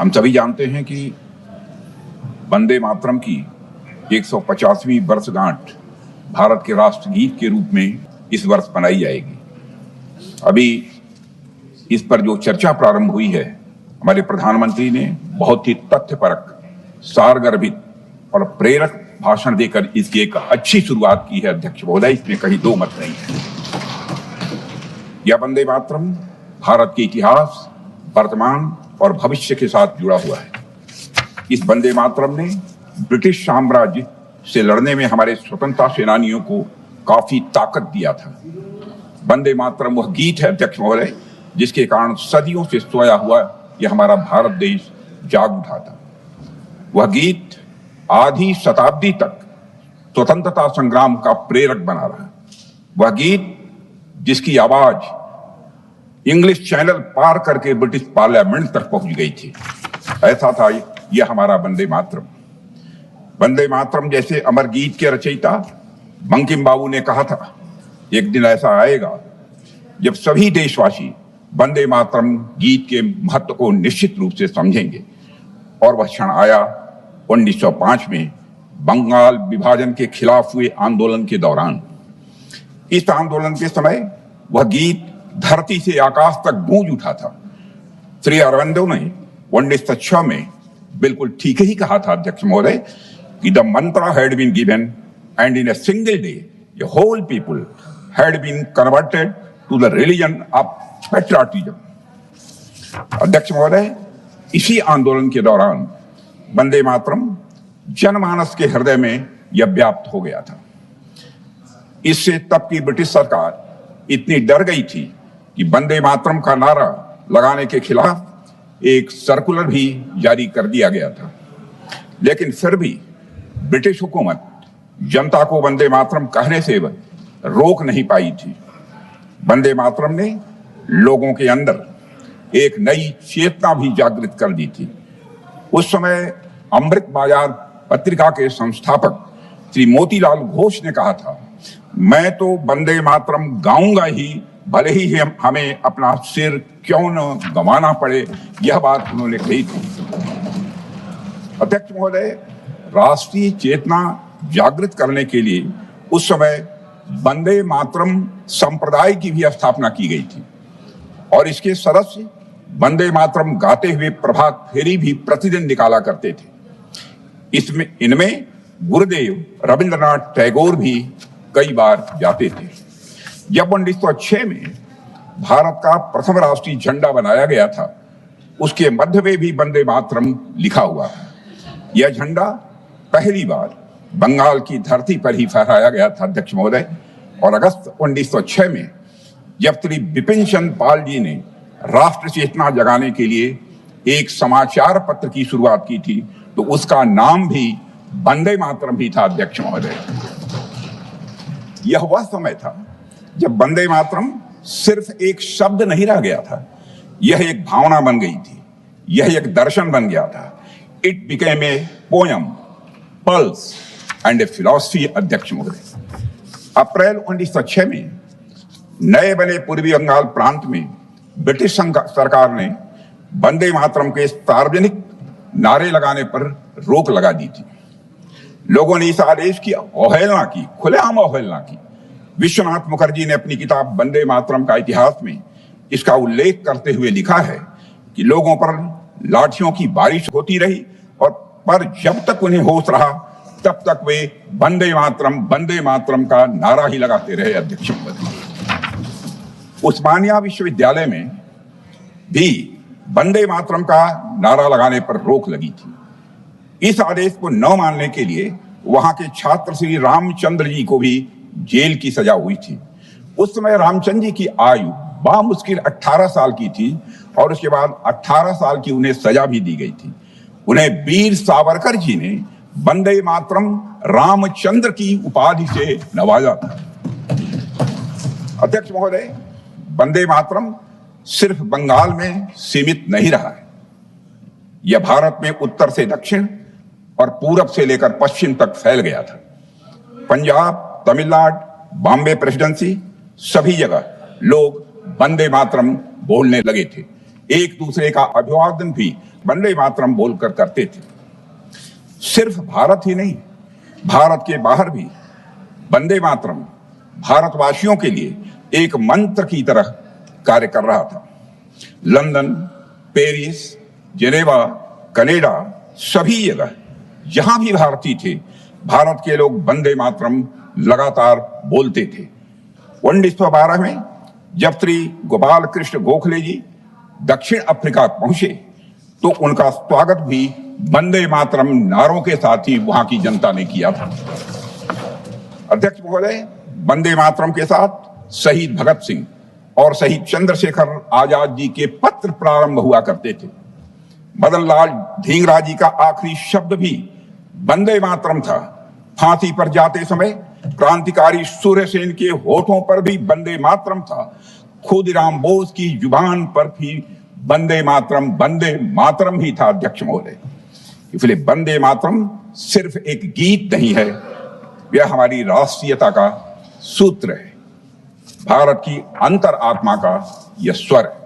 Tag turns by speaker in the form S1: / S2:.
S1: हम सभी जानते हैं कि वंदे मातरम की 150वीं वर्षगांठ भारत के राष्ट्रगीत के रूप में इस वर्ष मनाई जाएगी। अभी इस पर जो चर्चा प्रारंभ हुई है, हमारे प्रधानमंत्री ने बहुत ही तथ्यपरक, सारगर्भित और प्रेरक भाषण देकर इसकी एक अच्छी शुरुआत की है। अध्यक्ष महोदय, इसमें कहीं दो मत नहीं है। यह वंदे मातरम भारत के इतिहास, वर्तमान और भविष्य के साथ जुड़ा हुआ है। इस वंदे मातरम ने ब्रिटिश साम्राज्य से लड़ने में हमारे स्वतंत्रता सेनानियों को काफी ताकत दिया था। वंदे मातरम वह गीत है, अध्यक्ष महोदय, जिसके कारण सदियों से सोया हुआ यह हमारा भारत देश जाग उठा था। वह गीत आधी शताब्दी तक स्वतंत्रता संग्राम का प्रेरक बना रहा। वह गीत जिसकी आवाज इंग्लिश चैनल पार करके ब्रिटिश पार्लियामेंट तक पहुंच गई थी। ऐसा था यह हमारा वंदे मातरम। वंदे मातरम जैसे अमर गीत के रचयिता बंकिम बाबू ने कहा था, एक दिन ऐसा आएगा जब सभी देशवासी वंदे मातरम गीत के महत्व को निश्चित रूप से समझेंगे। और वह क्षण आया 1905 में बंगाल विभाजन के खिलाफ हुए आंदोलन के दौरान। इस आंदोलन के समय वह गीत धरती से आकाश तक गूंज उठा था। श्री अरविंदो ने 1906 में बिल्कुल ठीक ही कहा था, अध्यक्ष महोदय, कि the mantra had been given and in a single day the whole people had been converted to the religion of patriotism. अध्यक्ष महोदय, इसी आंदोलन के दौरान वंदे मातरम जनमानस के हृदय में यह व्याप्त हो गया था। इससे तब की ब्रिटिश सरकार इतनी डर गई थी कि वंदे मातरम का नारा लगाने के खिलाफ एक सर्कुलर भी जारी कर दिया गया था। लेकिन फिर भी ब्रिटिश हुकूमत जनता को वंदे मातरम कहने से रोक नहीं पाई थी। वंदे मातरम ने लोगों के अंदर एक नई चेतना भी जागृत कर दी थी। उस समय अमृत बाजार पत्रिका के संस्थापक श्री मोतीलाल घोष ने कहा था, मैं तो वंदे मातरम गाऊंगा ही, भले ही हमें अपना सिर क्यों न गंवाना पड़े। यह बात उन्होंने कही थी। अध्यक्ष महोदय, राष्ट्रीय चेतना जागृत करने के लिए उस समय वंदे मातरम संप्रदाय की भी स्थापना की गई थी और इसके सदस्य वंदे मातरम गाते हुए प्रभात फेरी भी प्रतिदिन निकाला करते थे। इनमें गुरुदेव रविंद्रनाथ टैगोर भी कई बार जाते थे। जब 1906 में भारत का प्रथम राष्ट्रीय झंडा बनाया गया था, उसके मध्य में भी वंदे मातरम लिखा हुआ था। यह झंडा पहली बार बंगाल की धरती पर ही फहराया गया था, अध्यक्ष महोदय। और अगस्त 1906 में जब श्री बिपिन चंद्र पाल जी ने राष्ट्र चेतना जगाने के लिए एक समाचार पत्र की शुरुआत की थी, तो उसका नाम भी वंदे मातरम ही था, अध्यक्ष महोदय। यह वह समय था जब वंदे मातरम सिर्फ एक शब्द नहीं रह गया था, यह एक भावना बन गई थी, यह एक दर्शन बन गया था। It became a poem, pulse and A philosophy, अध्यक्ष महोदय। अप्रैल 1906 में नए बने पूर्वी बंगाल प्रांत में ब्रिटिश सरकार ने वंदे मातरम के सार्वजनिक नारे लगाने पर रोक लगा दी थी। लोगों ने इस आदेश की अवहेलना की, खुलेआम अवहेलना की। विश्वनाथ मुखर्जी ने अपनी किताब वंदे मातरम का इतिहास में इसका उल्लेख करते हुए लिखा है कि लोगों पर लाठियों की बारिश होती रही पर जब तक उन्हें होश रहा तब तक वे वंदे मातरम का नारा ही लगाते रहे, अध्यक्ष महोदय। उस्मानिया विश्वविद्यालय में भी वंदे मातरम का नारा लगाने पर रोक लगी थी। इस आदेश को न मानने के लिए वहां के छात्र श्री रामचंद्र जी को भी जेल की सजा हुई थी। उस समय रामचंद्र जी की आयु बामुश्किल 18 साल की थी और उसके बाद 18 साल की उन्हें सजा भी दी गई थी। उन्हें वीर सावरकर जी ने वंदे मातरम रामचंद्र की उपाधि से नवाजा था। अध्यक्ष महोदय, वंदे मातरम सिर्फ बंगाल में सीमित नहीं रहा है। यह भारत में उत्तर से दक्षिण और पूरब से लेकर पश्चिम तक फैल गया था। पंजाब, तमिलनाडु, बॉम्बे प्रेसिडेंसी, सभी जगह लोग वंदे मातरम बोलने लगे थे। एक दूसरे का अभिवादन भी वंदे मातरम बोलकर करते थे। सिर्फ भारत ही नहीं, भारत के बाहर भी वंदे मातरम भारतवासियों के लिए एक मंत्र की तरह कार्य कर रहा था। लंदन, पेरिस, जेनेवा, कनाडा, सभी जगह जहां भी भारतीय थे, भारत के लोग वंदे मातरम लगातार बोलते थे। 1912 में जब श्री गोपाल कृष्ण गोखले जी दक्षिण अफ्रीका पहुंचे तो उनका स्वागत भी वंदे मातरम नारों के साथ ही वहां की जनता ने किया था। अध्यक्ष महोदय, वंदे मातरम के साथ शहीद भगत सिंह और शहीद चंद्रशेखर आजाद जी के पत्र प्रारंभ हुआ करते थे। मदन लाल ढींगरा जी का आखिरी शब्द भी वंदे मातरम था। फांसी पर जाते समय क्रांतिकारी सूर्य सेन के होठों पर भी वंदे मातरम था। खुदीराम बोस की जुबान पर भी वंदे मातरम ही था। अध्यक्ष महोदय, इसलिए वंदे मातरम सिर्फ एक गीत नहीं है, यह हमारी राष्ट्रीयता का सूत्र है, भारत की अंतर आत्मा का यह स्वर है।